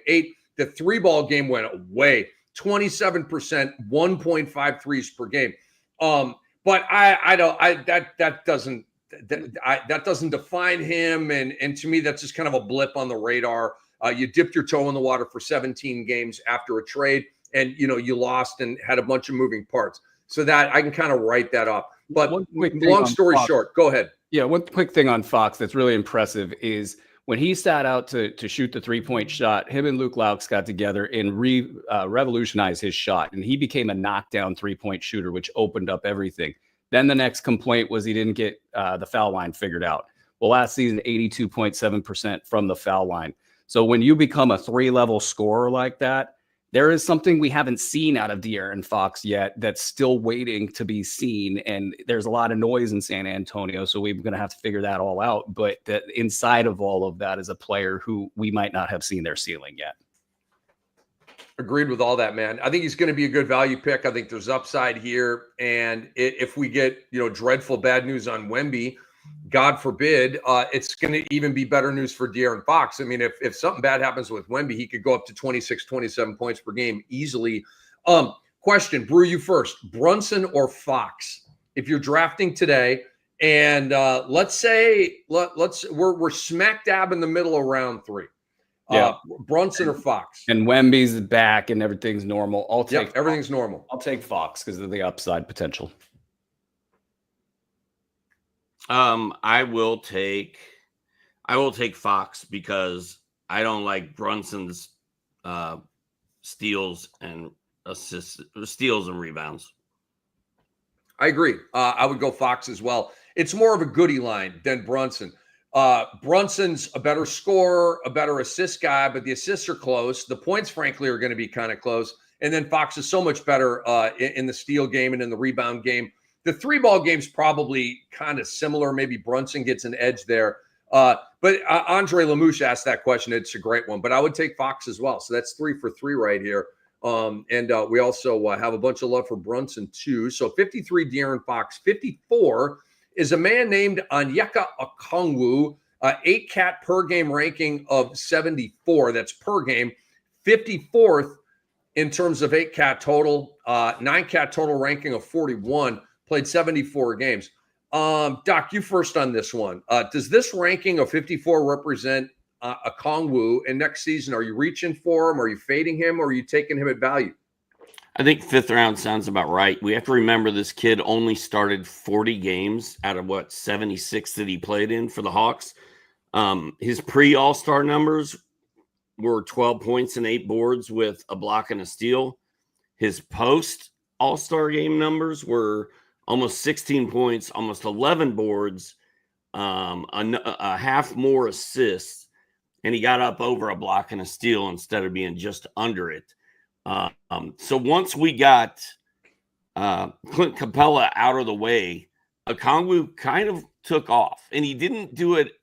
The 3-ball game went away, 27%, 1.5 threes per game. But that doesn't define him. And to me, that's just kind of a blip on the radar. You dipped your toe in the water for 17 games after a trade, and you lost and had a bunch of moving parts. So that I can kind of write that off. But long story short, go ahead. Yeah, one quick thing on Fox that's really impressive is when he sat out to shoot the 3-point shot, him and Luke Laux got together and revolutionized his shot. And he became a knockdown 3-point shooter, which opened up everything. Then the next complaint was he didn't get the foul line figured out. Well, last season, 82.7% from the foul line. So when you become a 3-level scorer like that, there is something we haven't seen out of De'Aaron Fox yet that's still waiting to be seen. And there's a lot of noise in San Antonio, so we're going to have to figure that all out. But that inside of all of that is a player who we might not have seen their ceiling yet. Agreed with all that, man. I think he's going to be a good value pick. I think there's upside here. And if we get, dreadful bad news on Wemby, God forbid, it's going to even be better news for De'Aaron Fox. I mean, if something bad happens with Wemby, he could go up to 26, 27 points per game easily. Question, Brew, you first. Brunson or Fox? If you're drafting today, and let's say we're smack dab in the middle of round 3. Yeah, Brunson or Fox? And Wemby's back and everything's normal. I'll take everything's normal. I'll take Fox because of the upside potential. I will take Fox because I don't like Brunson's steals and rebounds. I agree. I would go Fox as well. It's more of a goodie line than Brunson. Brunson's a better scorer, a better assist guy, but the assists are close. The points, frankly, are going to be kind of close. And then Fox is so much better in the steal game and in the rebound game. The 3-ball game's probably kind of similar. Maybe Brunson gets an edge there. But Andre Lamouche asked that question. It's a great one. But I would take Fox as well. So that's 3 for 3 right here. And we also have a bunch of love for Brunson, too. So 53, De'Aaron Fox. 54 is a man named Onyeka Okongwu, 8-cat per game ranking of 74. That's per game. 54th in terms of 8-cat total. 9-cat total ranking of 41. Played 74 games. Doc, you first on this one. Does this ranking of 54 represent Okongwu? And next season, are you reaching for him? Are you fading him? Or are you taking him at value? I think 5th round sounds about right. We have to remember this kid only started 40 games out of 76 that he played in for the Hawks. His pre-All-Star numbers were 12 points and 8 boards with a block and a steal. His post-All-Star game numbers were almost 16 points, almost 11 boards, a half more assists, and he got up over a block and a steal instead of being just under it. So once we got Clint Capella out of the way, Okongwu kind of took off, and he didn't do it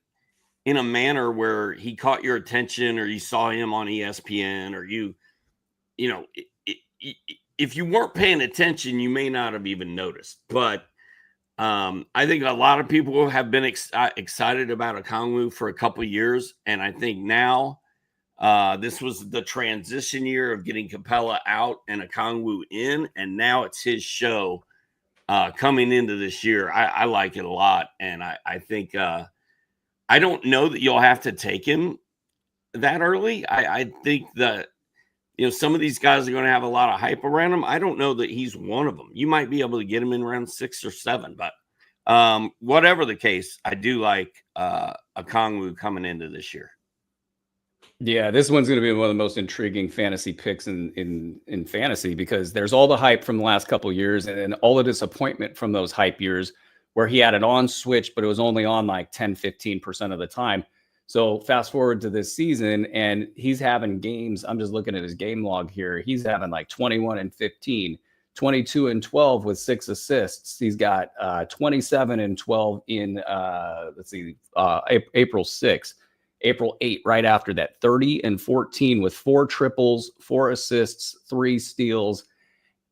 in a manner where he caught your attention, or you saw him on ESPN, or if you weren't paying attention, you may not have even noticed. But I think a lot of people have been excited about Okongwu for a couple of years, and I think now this was the transition year of getting Capella out and Okongwu in, and now it's his show coming into this year. I like it a lot, and I think I don't know that you'll have to take him that early. I think that some of these guys are going to have a lot of hype around him. I don't know that he's one of them. You might be able to get him in round 6 or 7, but whatever the case, I do like Okongwu coming into this year. Yeah, this one's going to be one of the most intriguing fantasy picks in fantasy, because there's all the hype from the last couple of years and then all the disappointment from those hype years where he had an on switch, but it was only on like 10, 15% of the time. So fast forward to this season, and he's having games. I'm just looking at his game log here. He's having like 21 and 15, 22 and 12 with 6 assists. He's got 27 and 12 in, April 6th. April 8, right after that, 30 and 14 with 4 triples, 4 assists, 3 steals,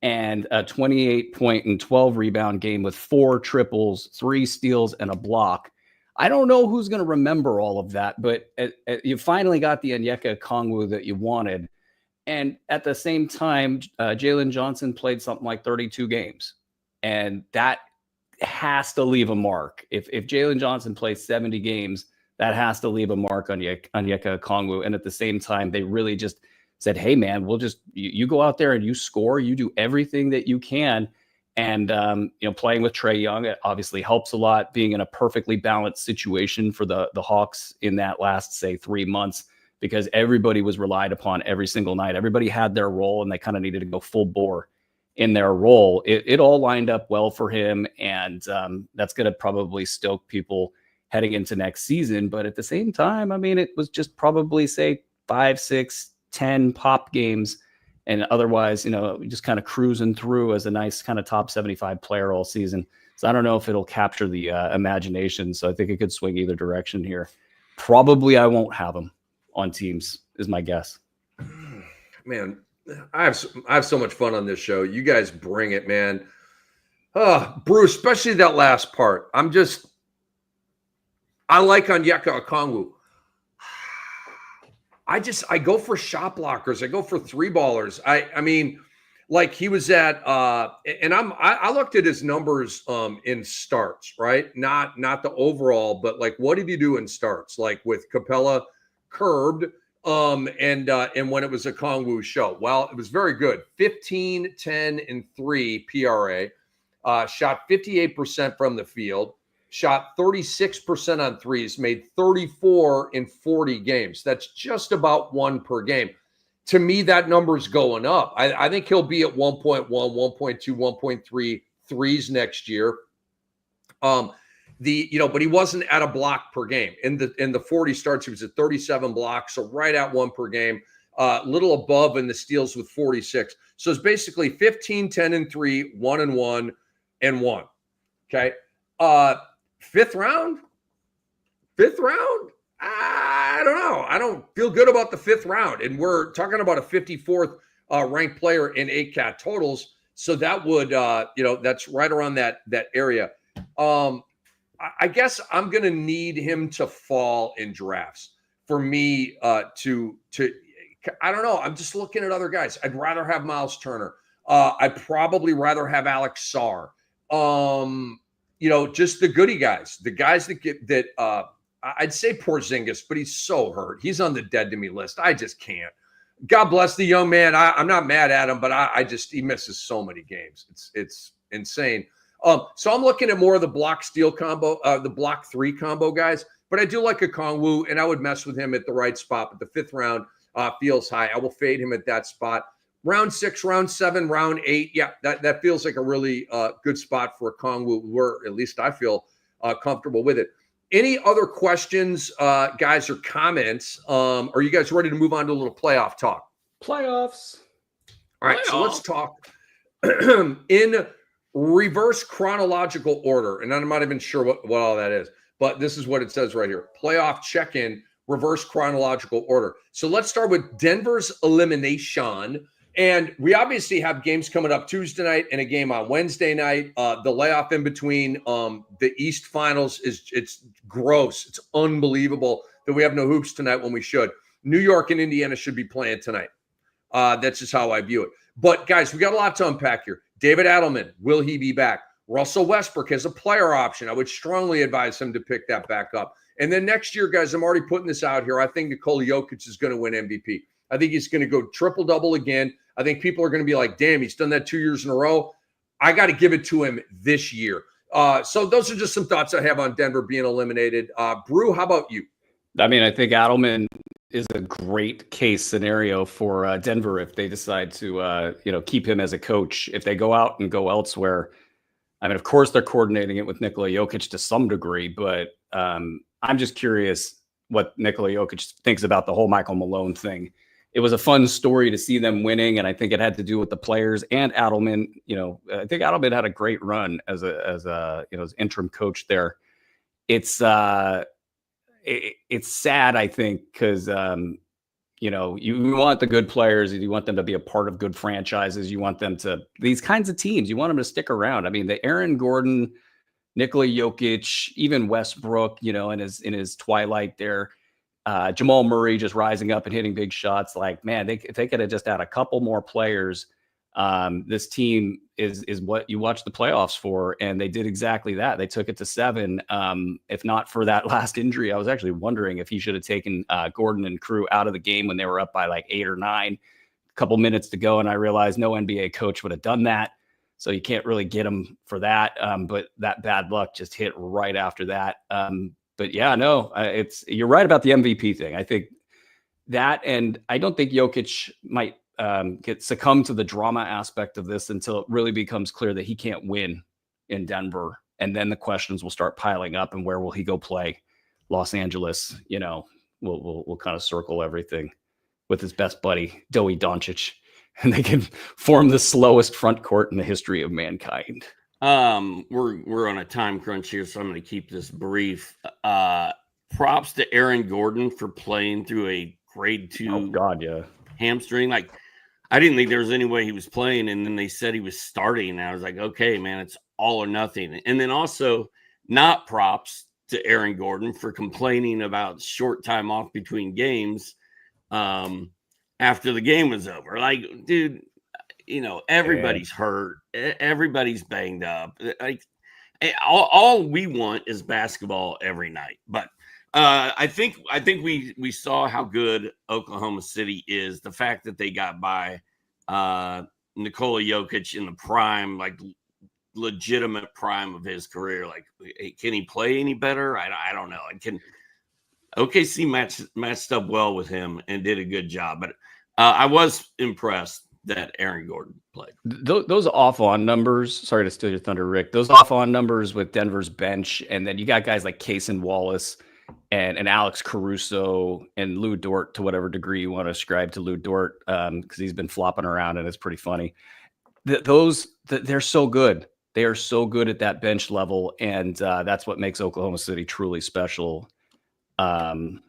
and a 28-point and 12 rebound game with 4 triples, 3 steals, and a block. I don't know who's going to remember all of that, but you finally got the Onyeka Okongwu that you wanted. And at the same time, Jalen Johnson played something like 32 games. And that has to leave a mark. If Jalen Johnson plays 70 games, that has to leave a mark on Onyeka Okongwu. And at the same time, they really just said, hey, man, we'll just you go out there and you score. You do everything that you can. And, playing with Trae Young, it obviously helps a lot, being in a perfectly balanced situation for the Hawks in that last, say, 3 months, because everybody was relied upon every single night. Everybody had their role, and they kind of needed to go full bore in their role. It all lined up well for him, and that's going to probably stoke people heading into next season. But at the same time, I mean, it was just probably, say, 5, 6, 10 pop games. And otherwise, just kind of cruising through as a nice kind of top 75 player all season. So I don't know if it'll capture the imagination. So I think it could swing either direction here. Probably I won't have him on teams, is my guess. Man, I have so much fun on this show. You guys bring it, man. Bruce, especially that last part. I like Onyeka Okongwu. I go for shot blockers. I go for 3-ballers. I mean, like he was at and I looked at his numbers in starts, right? Not the overall, but like what did he do in starts? Like with Capella curbed and when it was a Okongwu show. Well, it was very good. 15, 10, and 3 PRA. Shot 58% from the field. Shot 36% on threes, made 34 in 40 games. That's just about 1 per game. To me, that number's going up. I think he'll be at 1.1, 1.2, 1.3 threes next year. But he wasn't at a block per game. In the 40 starts, he was at 37 blocks, so right at 1 per game. Little above in the steals with 46. So it's basically 15, 10, and 3, 1 and 1, and 1. Okay. Fifth round? I don't know. I don't feel good about the 5th round. And we're talking about a 54th ranked player in 8-cat totals. So that would, that's right around that area. I guess I'm going to need him to fall in drafts for me to I don't know. I'm just looking at other guys. I'd rather have Miles Turner. I'd probably rather have Alex Sarr. Just the goody guys, the guys that get that. I'd say Porzingis, but he's so hurt. He's on the dead to me list. I just can't. God bless the young man. I'm not mad at him, but he misses so many games. It's insane. So I'm looking at more of the block steal combo, the block 3 combo guys. But I do like Okongwu, and I would mess with him at the right spot. But the 5th round feels high. I will fade him at that spot. Round 6, round 7, round 8. Yeah, that feels like a really good spot for Okongwu, where at least I feel comfortable with it. Any other questions, guys, or comments? Are you guys ready to move on to a little playoff talk? Playoffs. All right, so let's talk in reverse chronological order. And I'm not even sure what all that is. but this is what it says right here. Playoff check-in, reverse chronological order. So let's start with Denver's elimination. And we obviously have games coming up Tuesday night and a game on Wednesday night. The layoff in between the East Finals it's gross. It's unbelievable that we have no hoops tonight when we should. New York and Indiana should be playing tonight. That's just how I view it. But guys, we got a lot to unpack here. David Adelman, will he be back? Russell Westbrook has a player option. I would strongly advise him to pick that back up. And then next year, guys, I'm already putting this out here. I think Nikola Jokic is going to win MVP. I think he's going to go triple-double again. I think people are going to be like, damn, he's done that 2 years in a row. I got to give it to him this year. So those are just some thoughts I have on Denver being eliminated. Brew, how about you? I mean, I think Adelman is a great case scenario for Denver if they decide to, keep him as a coach. If they go out and go elsewhere, I mean, of course, they're coordinating it with Nikola Jokic to some degree, but I'm just curious what Nikola Jokic thinks about the whole Michael Malone thing. It was a fun story to see them winning, and I think it had to do with the players and Adelman. I think Adelman had a great run as interim coach there. It's sad, I think, because you want the good players, and you want them to be a part of good franchises. You want them to these kinds of teams. You want them to stick around. I mean, the Aaron Gordon, Nikola Jokic, even Westbrook, in his twilight there. Jamal Murray just rising up and hitting big shots. Like, man, if they could have just had a couple more players, this team is what you watch the playoffs for. And they did exactly that. They took it to 7. If not for that last injury, I was actually wondering if he should have taken Gordon and crew out of the game when they were up by like 8 or 9, a couple minutes to go. And I realized no NBA coach would have done that. So you can't really get him for that. But that bad luck just hit right after that. But yeah, no, you're right about the MVP thing. I think that, and I don't think Jokic might succumb to the drama aspect of this until it really becomes clear that he can't win in Denver. And then the questions will start piling up, and where will he go play? Los Angeles, we'll kind of circle everything with his best buddy, Doey Doncic, and they can form the slowest front court in the history of mankind. We're on a time crunch here, so I'm going to keep this brief. Props to Aaron Gordon for playing through a grade 2 hamstring. Like, I didn't think there was any way he was playing, and then they said he was starting, and I was like, okay, man, it's all or nothing. And then also, not props to Aaron Gordon for complaining about short time off between games after the game was over. Like, dude, everybody's hurt. Everybody's banged up. Like, all we want is basketball every night. But I think we saw how good Oklahoma City is. The fact that they got by Nikola Jokic in the prime, like legitimate prime of his career. Like, can he play any better? I don't know. OKC matched up well with him and did a good job. But I was impressed that Aaron Gordon played. Those off-on numbers, sorry to steal your thunder, Rick, those off-on numbers with Denver's bench, and then you got guys like Cason Wallace and Alex Caruso and Lou Dort, to whatever degree you want to ascribe to Lou Dort, because he's been flopping around and it's pretty funny. They're so good. They are so good at that bench level, and that's what makes Oklahoma City truly special. And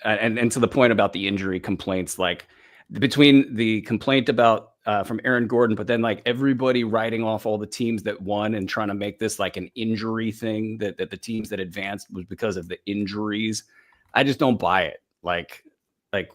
to the point about the injury complaints, like, between the complaint about from Aaron Gordon, but then like everybody writing off all the teams that won and trying to make this like an injury thing, that the teams that advanced was because of the injuries. I just don't buy it. Like, I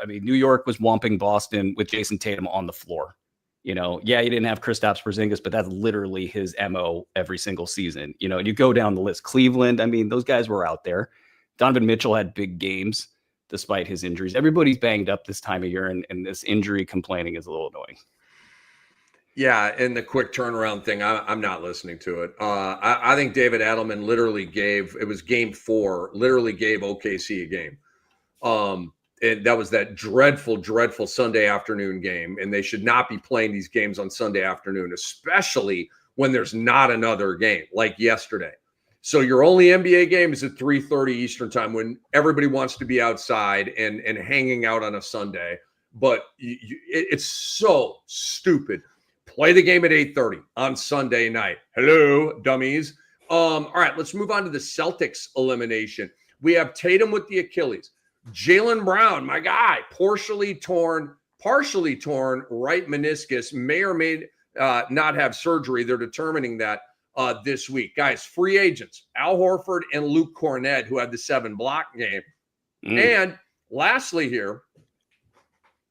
mean, New York was whomping Boston with Jason Tatum on the floor. Yeah, he didn't have Kristaps Porzingis, but that's literally his MO every single season. And you go down the list. Cleveland, I mean, those guys were out there. Donovan Mitchell had big games despite his injuries. Everybody's banged up this time of year, and this injury complaining is a little annoying. Yeah, and the quick turnaround thing, I'm not listening to it. I think David Adelman literally it was game 4, literally gave OKC a game. And that was that dreadful, dreadful Sunday afternoon game. And they should not be playing these games on Sunday afternoon, especially when there's not another game like yesterday. So your only NBA game is at 3:30 Eastern time, when everybody wants to be outside and hanging out on a Sunday. But it's so stupid. Play the game at 8:30 on Sunday night. Hello, dummies. All right, let's move on to the Celtics elimination. We have Tatum with the Achilles. Jaylen Brown, my guy, partially torn right meniscus, may or may not have surgery. They're determining that this week. Guys, free agents, Al Horford and Luke Cornett, who had the 7-block game. And lastly here,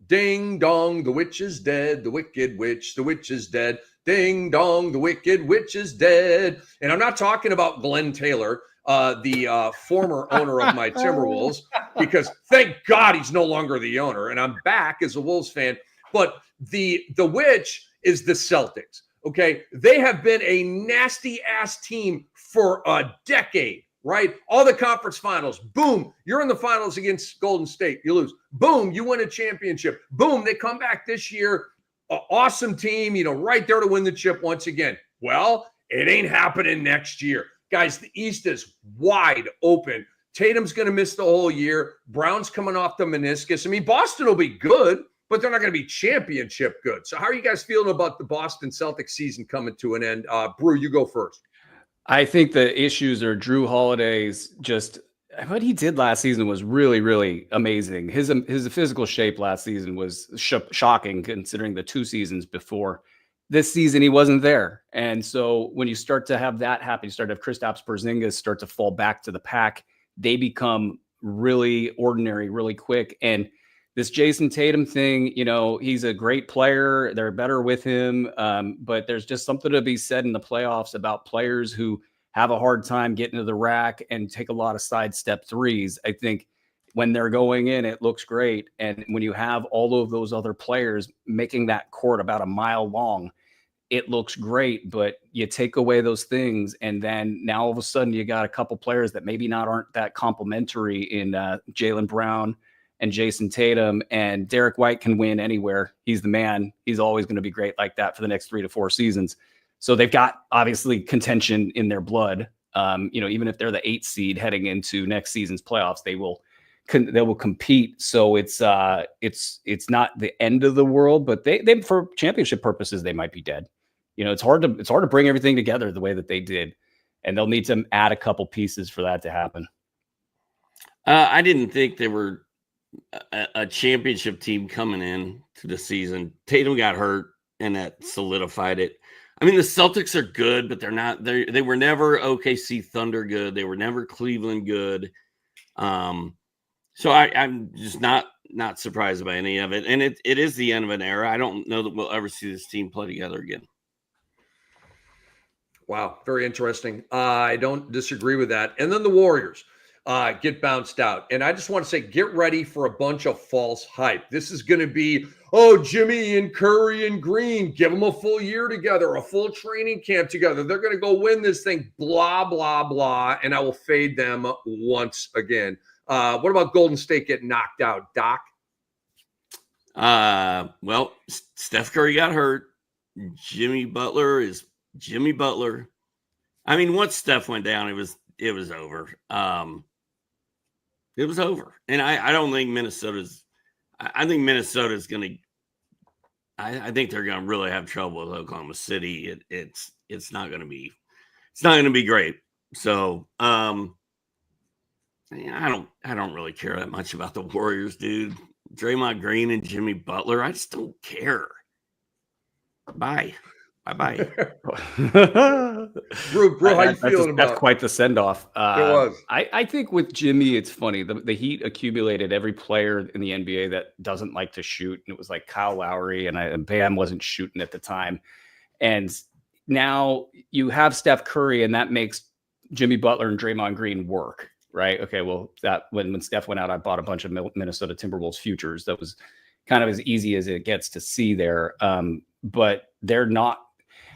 ding dong, the witch is dead, the wicked witch, the witch is dead. Ding dong, the wicked witch is dead. And I'm not talking about Glenn Taylor, the former owner of my Timberwolves, because thank God he's no longer the owner. And I'm back as a Wolves fan. But the witch is the Celtics. Okay. They have been a nasty ass team for a decade, right? All the conference finals. Boom. You're in the finals against Golden State. You lose. Boom. You win a championship. Boom. They come back this year. Awesome team, right there to win the chip once again. Well, it ain't happening next year. Guys, the East is wide open. Tatum's going to miss the whole year. Brown's coming off the meniscus. I mean, Boston will be good, but they're not going to be championship good. So how are you guys feeling about the Boston Celtics season coming to an end? Brew, you go first. I think the issues are Drew Holiday's just what he did last season was really, really amazing. His physical shape last season was shocking considering the 2 seasons before. This season, he wasn't there. And so when you start to have that happen, you start to have Kristaps Porzingis start to fall back to the pack. They become really ordinary, really quick. And this Jason Tatum thing, he's a great player. They're better with him. But there's just something to be said in the playoffs about players who have a hard time getting to the rack and take a lot of sidestep threes. I think when they're going in, it looks great. And when you have all of those other players making that court about a mile long, it looks great, but you take away those things. And then now all of a sudden you got a couple players that maybe aren't that complimentary in Jaylen Brown and Jason Tatum, and Derek White can win anywhere. He's the man. He's always going to be great like that for the next 3 to 4 seasons. So they've got obviously contention in their blood. Even if they're the 8th seed heading into next season's playoffs, they will compete. So it's not the end of the world, but they for championship purposes they might be dead. It's hard to bring everything together the way that they did, and they'll need to add a couple pieces for that to happen. I didn't think they were a championship team coming in to the season. Tatum got hurt, and that solidified it. I mean, the Celtics are good, but they're not. They were never OKC Thunder good. They were never Cleveland good. So I'm just not surprised by any of it. And it is the end of an era. I don't know that we'll ever see this team play together again. Wow, very interesting. I don't disagree with that. And then the Warriors get bounced out. And I just want to say, get ready for a bunch of false hype. This is going to be, Jimmy and Curry and Green, give them a full year together, a full training camp together. They're going to go win this thing, blah, blah, blah. And I will fade them once again. What about Golden State getting knocked out, Doc? Well, Steph Curry got hurt. Jimmy Butler is Jimmy Butler. I mean, once Steph went down, it was over. It was over. And I don't think I think Minnesota's going to, I think they're going to really have trouble with Oklahoma City. It's not going to be great. So, I don't really care that much about the Warriors, dude. Draymond Green and Jimmy Butler. I just don't care. Bye. Bye. Bro, how you feeling about? That's quite the send-off. It was. I think with Jimmy, it's funny. The Heat accumulated every player in the NBA that doesn't like to shoot. And it was like Kyle Lowry, and Bam wasn't shooting at the time. And now you have Steph Curry, and that makes Jimmy Butler and Draymond Green work. Right. Okay. Well, that when Steph went out, I bought a bunch of Minnesota Timberwolves futures. That was kind of as easy as it gets to see there. But they're not.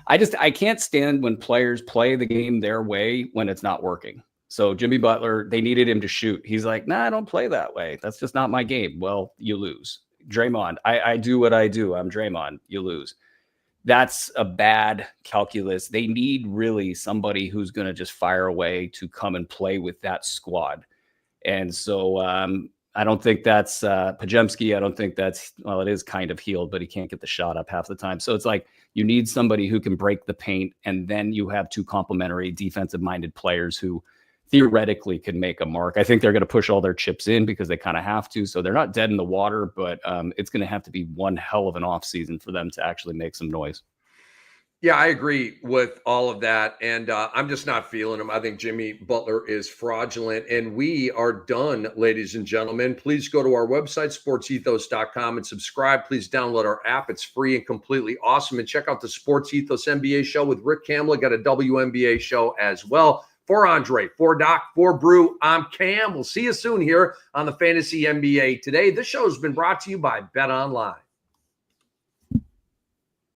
I can't stand when players play the game their way when it's not working. So Jimmy Butler, they needed him to shoot. He's like, nah, I don't play that way. That's just not my game. Well, you lose. Draymond, I do what I do. I'm Draymond. You lose. That's a bad calculus. They need really somebody who's going to just fire away to come and play with that squad. And so I don't think that's Pajemski. I don't think that's, well, it is kind of healed, but he can't get the shot up half the time. So it's like you need somebody who can break the paint, and then you have two complementary defensive-minded players who theoretically can make a mark. I think they're going to push all their chips in because they kind of have to. So they're not dead in the water, but it's going to have to be one hell of an offseason for them to actually make some noise. Yeah, I agree with all of that. And I'm just not feeling him. I think Jimmy Butler is fraudulent. And we are done, ladies and gentlemen. Please go to our website, sportsethos.com, and subscribe. Please download our app. It's free and completely awesome. And check out the Sports Ethos NBA show with Rick Kamla. Got a WNBA show as well. For Andre, for Doc, for Brew, I'm Cam. We'll see you soon here on the Fantasy NBA Today. This show has been brought to you by Bet Online.